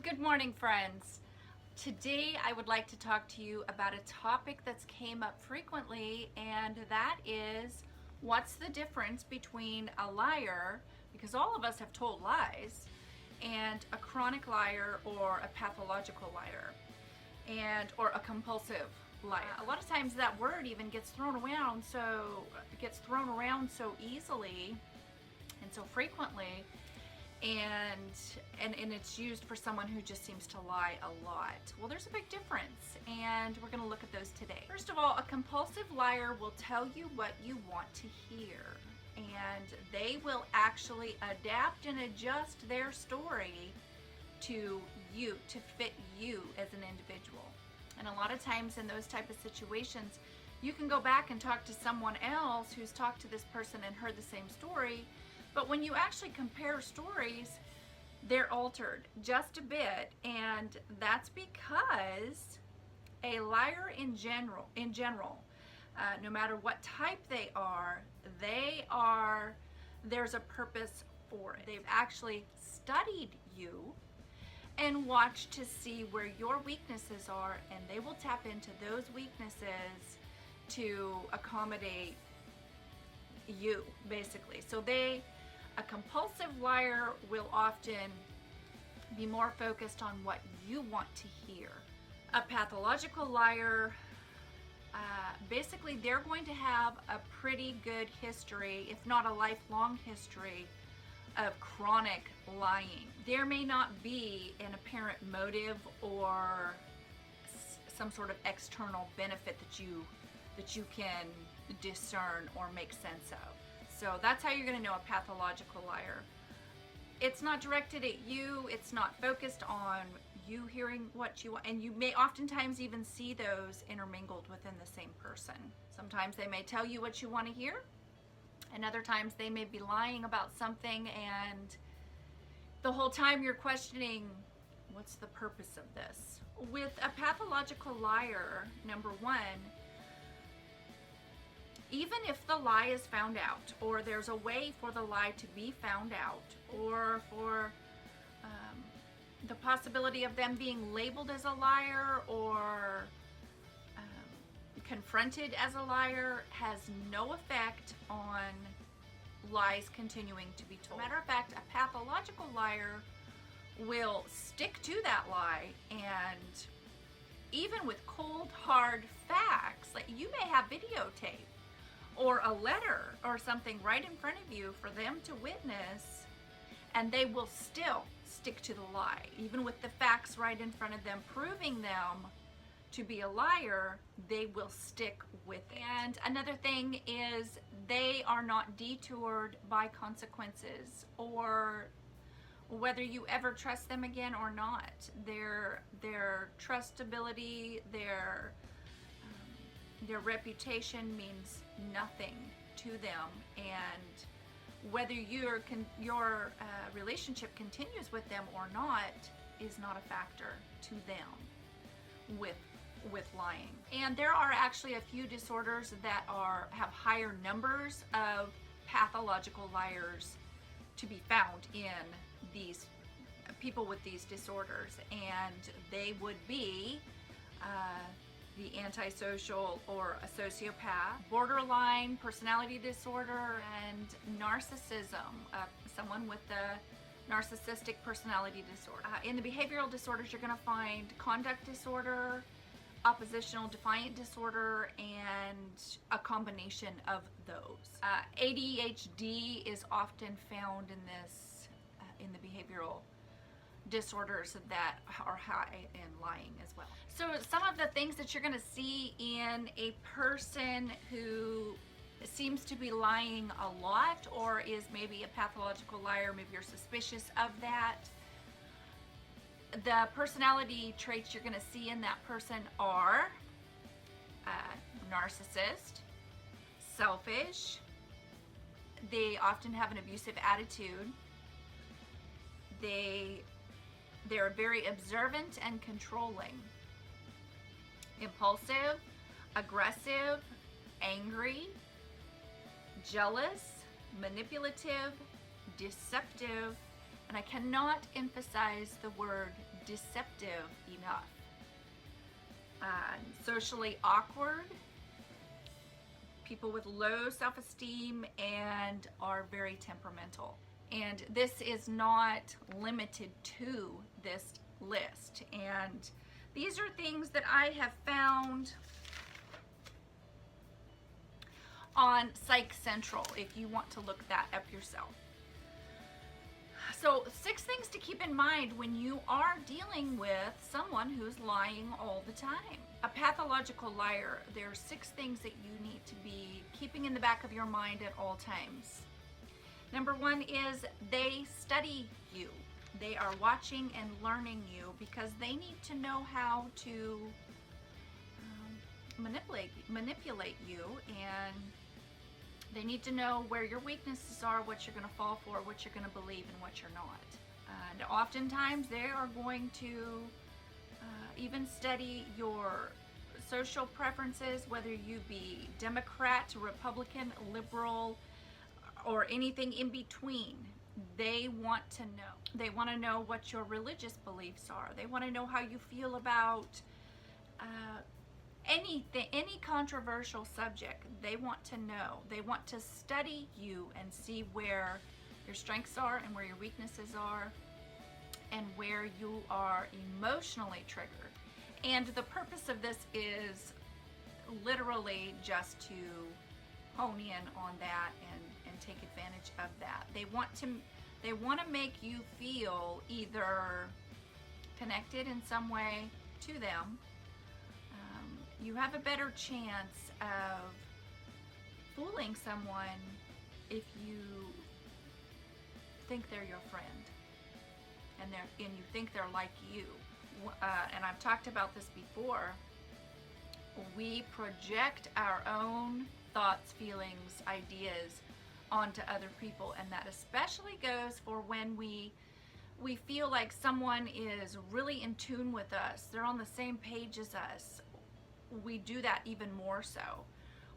Good morning, friends. Today I would like to talk to you about a topic that's came up frequently, and that is what's the difference between a liar, because all of us have told lies, and a chronic liar or a pathological liar, and or a compulsive liar. A lot of times that word even gets thrown around so easily and so frequently, and it's used for someone who just seems to lie a lot. Well, there's a big difference, and we're going to look at those today. First of all, a compulsive liar will tell you what you want to hear, and they will actually adapt and adjust their story to you, to fit you as an individual. And a lot of times in those type of situations, you can go back and talk to someone else who's talked to this person and heard the same story, but when you actually compare stories, they're altered just a bit, and that's because a liar in general, no matter what type they are, there's a purpose for it. They've actually studied you and watched to see where your weaknesses are, and they will tap into those weaknesses to accommodate you, basically. So a compulsive liar will often be more focused on what you want to hear. A pathological liar, basically they're going to have a pretty good history, if not a lifelong history, of chronic lying. There may not be an apparent motive or some sort of external benefit that you can discern or make sense of. So that's how you're going to know a pathological liar. It's not directed at you. It's not focused on you hearing what you want. And you may oftentimes even see those intermingled within the same person. Sometimes they may tell you what you want to hear, and other times they may be lying about something, and the whole time you're questioning, what's the purpose of this? With a pathological liar, number one, even if the lie is found out, or there's a way for the lie to be found out, or for the possibility of them being labeled as a liar or confronted as a liar, has no effect on lies continuing to be told. Matter of fact, a pathological liar will stick to that lie, and even with cold, hard facts, like you may have videotape or a letter or something right in front of you for them to witness, and they will still stick to the lie. Even with the facts right in front of them proving them to be a liar, they will stick with it. And another thing is they are not detoured by consequences or whether you ever trust them again or not. Their trustability, their reputation means nothing to them, and whether your relationship continues with them or not is not a factor to them with lying. And there are actually a few disorders that have higher numbers of pathological liars to be found in these people with these disorders, and they would be the antisocial or a sociopath, borderline personality disorder, and narcissism, someone with the narcissistic personality disorder. In the behavioral disorders, you're going to find conduct disorder, oppositional defiant disorder, and a combination of those. ADHD is often found in in the behavioral disorders that are high in lying as well. So some of the things that you're going to see in a person who seems to be lying a lot, or is maybe a pathological liar, maybe you're suspicious of that, the personality traits you're going to see in that person are narcissist, selfish, they often have an abusive attitude, they're very observant and controlling, impulsive, aggressive, angry, jealous, manipulative, deceptive, And I cannot emphasize the word deceptive enough. Socially awkward, people with low self-esteem, and are very temperamental. And this is not limited to this list. And these are things that I have found on Psych Central if you want to look that up yourself. So 6 things to keep in mind when you are dealing with someone who's lying all the time. A pathological liar, there are 6 things that you need to be keeping in the back of your mind at all times. Number 1 is they study you. They are watching and learning you because they need to know how to manipulate you, and they need to know where your weaknesses are, what you're going to fall for, what you're going to believe, and what you're not. And oftentimes they are going to even study your social preferences, whether you be Democrat, Republican, liberal, or anything in between. They want to know. They want to know what your religious beliefs are. They want to know how you feel about anything, any controversial subject. They want to know. They want to study you and see where your strengths are and where your weaknesses are and where you are emotionally triggered. And the purpose of this is literally just to hone in on that and take advantage of that. They want to make you feel either connected in some way to them. You have a better chance of fooling someone if you think they're your friend and you think they're like you. And I've talked about this before. We project our own thoughts, feelings, ideas onto other people, and that especially goes for when we feel like someone is really in tune with us. They're on the same page as us. We do that even more so.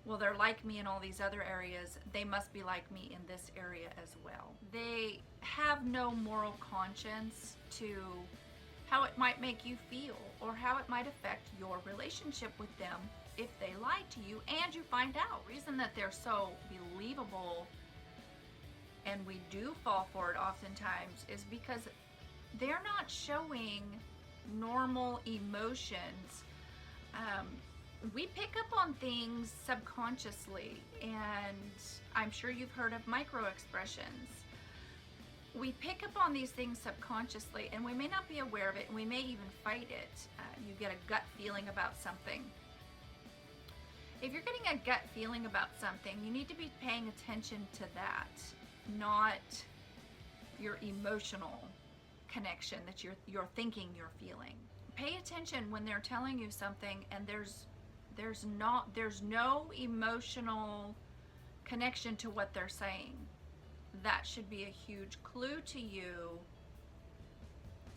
Well, they're like me in all these other areas. They must be like me in this area as well. They have no moral conscience to how it might make you feel or how it might affect your relationship with them if they lie to you and you find out. The reason that they're so believable and we do fall for it oftentimes is because they're not showing normal emotions. We pick up on things subconsciously, and I'm sure you've heard of micro expressions. We pick up on these things subconsciously, and we may not be aware of it, and we may even fight it. You get a gut feeling about something. If you're getting a gut feeling about something, you need to be paying attention to that, not your emotional connection that you're thinking you're feeling. Pay attention when they're telling you something and there's no emotional connection to what they're saying. That should be a huge clue to you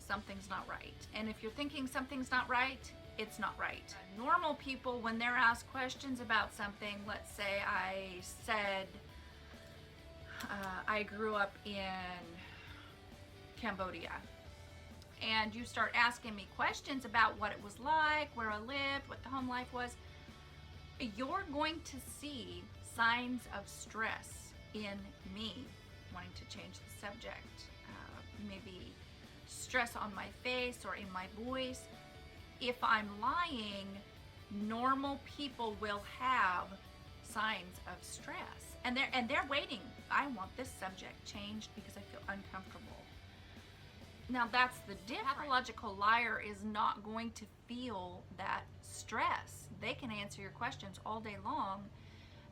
something's not right. And if you're thinking something's not right, it's not right. Normal people, when they're asked questions about something, let's say I said I grew up in Cambodia, and you start asking me questions about what it was like, where I lived, what the home life was, you're going to see signs of stress in me wanting to change the subject. Maybe stress on my face or in my voice. If I'm lying, normal people will have signs of stress, and they're waiting. I want this subject changed because I feel uncomfortable. Now that's the difference. Pathological liar is not going to feel that stress. They can answer your questions all day long,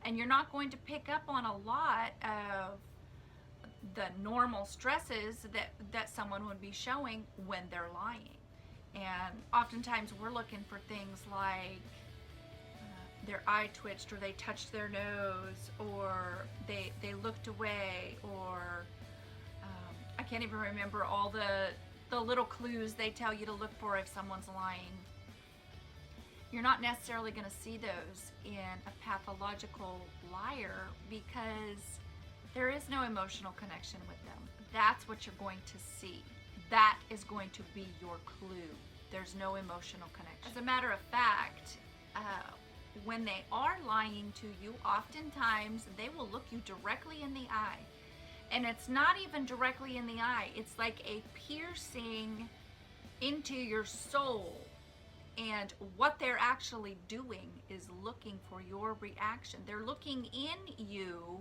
and you're not going to pick up on a lot of the normal stresses that someone would be showing when they're lying. And oftentimes we're looking for things like their eye twitched, or they touched their nose, or they looked away, or I can't even remember all the little clues they tell you to look for if someone's lying. You're not necessarily going to see those in a pathological liar because there is no emotional connection with them. that's what you're going to see. That is going to be your clue. There's no emotional connection. As a matter of fact, when they are lying to you, oftentimes they will look you directly in the eye. And it's not even directly in the eye. It's like a piercing into your soul. And what they're actually doing is looking for your reaction. They're looking in you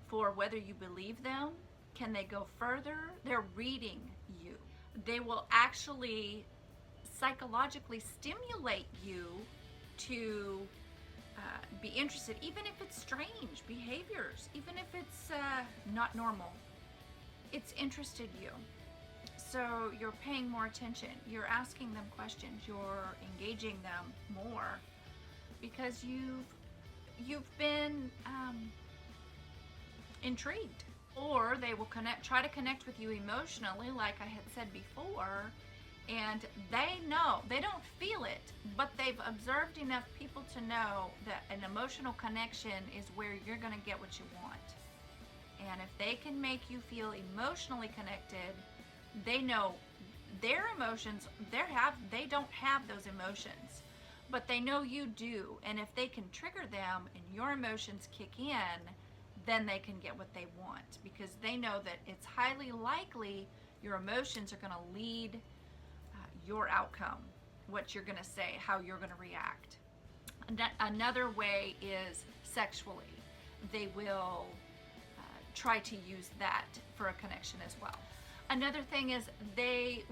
for whether you believe them. Can they go further? They're reading you. They will actually psychologically stimulate you to be interested, even if it's strange behaviors, even if it's not normal. It's interested you. So you're paying more attention. You're asking them questions. You're engaging them more because you've been intrigued. Or they will try to connect with you emotionally, like I had said before, and they know, they don't feel it, but they've observed enough people to know that an emotional connection is where you're going to get what you want. And if they can make you feel emotionally connected, they know their emotions, they don't have those emotions, but they know you do. And if they can trigger them and your emotions kick in, then they can get what they want, because they know that it's highly likely your emotions are going to lead your outcome, what you're going to say, how you're going to react. Another way is sexually. They will try to use that for a connection as well. Another thing is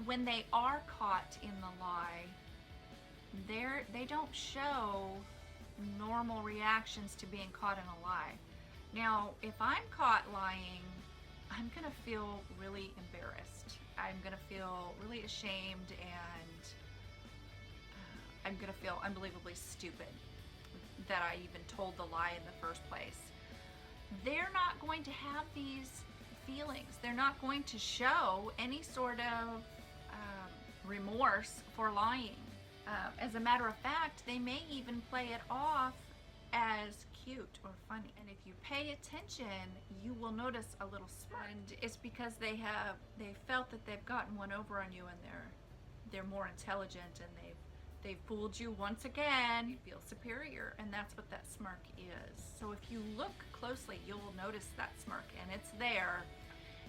when they are caught in the lie, they don't show normal reactions to being caught in a lie. Now, if I'm caught lying, I'm going to feel really embarrassed. I'm going to feel really ashamed, and I'm going to feel unbelievably stupid that I even told the lie in the first place. They're not going to have these feelings. They're not going to show any sort of remorse for lying. As a matter of fact, they may even play it off as cute or funny. And if you pay attention, you will notice a little smirk. And it's because they felt that they've gotten one over on you, and they're more intelligent, and they've fooled you once again. You feel superior, and that's what that smirk is. So if you look closely, you'll notice that smirk, and it's there.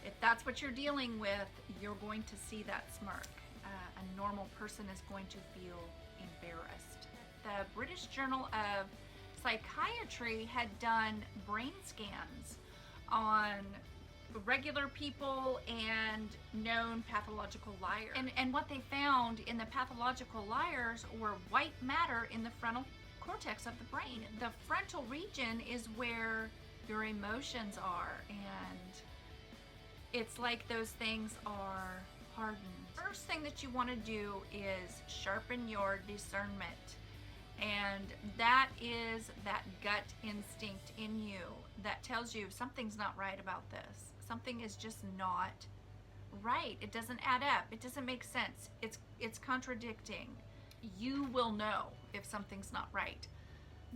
If that's what you're dealing with, you're going to see that smirk. A normal person is going to feel embarrassed. The British Journal of Psychiatry had done brain scans on regular people and known pathological liars. And what they found in the pathological liars were white matter in the frontal cortex of the brain. The frontal region is where your emotions are, and it's like those things are hardened. First thing that you want to do is sharpen your discernment. And that is that gut instinct in you that tells you something's not right about this. Something is just not right. It doesn't add up. It doesn't make sense. It's contradicting. You will know if something's not right.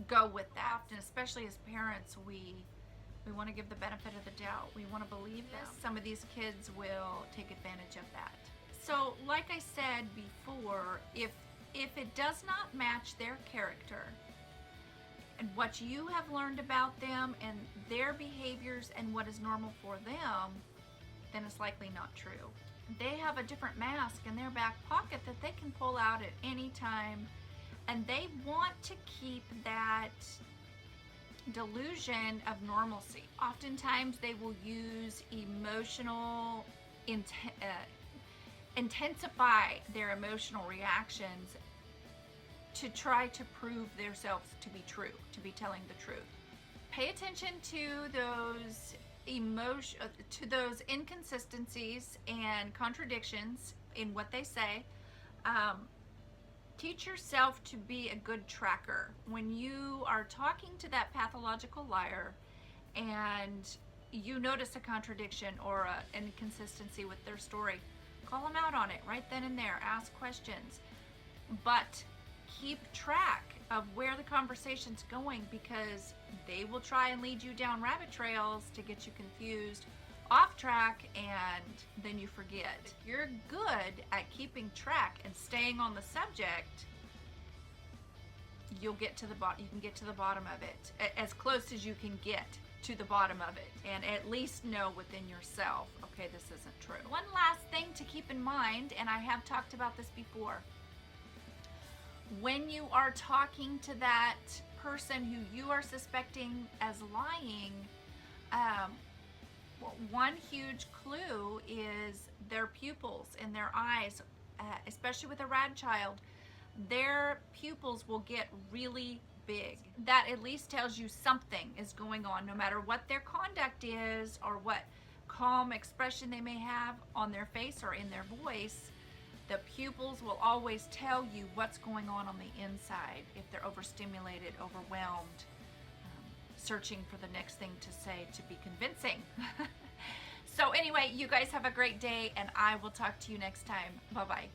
Go with that. And especially as parents, we want to give the benefit of the doubt. We want to believe them. Some of these kids will take advantage of that. So like I said before, if it does not match their character and what you have learned about them and their behaviors and what is normal for them, then it's likely not true. They have a different mask in their back pocket that they can pull out at any time, and they want to keep that delusion of normalcy. Oftentimes they will use emotional intensify their emotional reactions to try to prove themselves to be true, to be telling the truth. Pay attention to those inconsistencies and contradictions in what they say. Teach yourself to be a good tracker. When you are talking to that pathological liar and you notice a contradiction or an inconsistency with their story, call them out on it right then and there. Ask questions. But keep track of where the conversation's going, because they will try and lead you down rabbit trails to get you confused, off track and then you forget. If you're good at keeping track and staying on the subject, you'll get to the bottom. You can get to the bottom of it, as close as you can get to the bottom of it, and at least know within yourself, okay, this isn't true. One last thing to keep in mind, and I have talked about this before, when you are talking to that person who you are suspecting as lying, one huge clue is their pupils and their eyes, especially with a rad child. Their pupils will get really big. That at least tells you something is going on, no matter what their conduct is or what calm expression they may have on their face or in their voice. The pupils will always tell you what's going on the inside if they're overstimulated, overwhelmed, searching for the next thing to say to be convincing. So anyway, you guys have a great day, and I will talk to you next time. Bye-bye.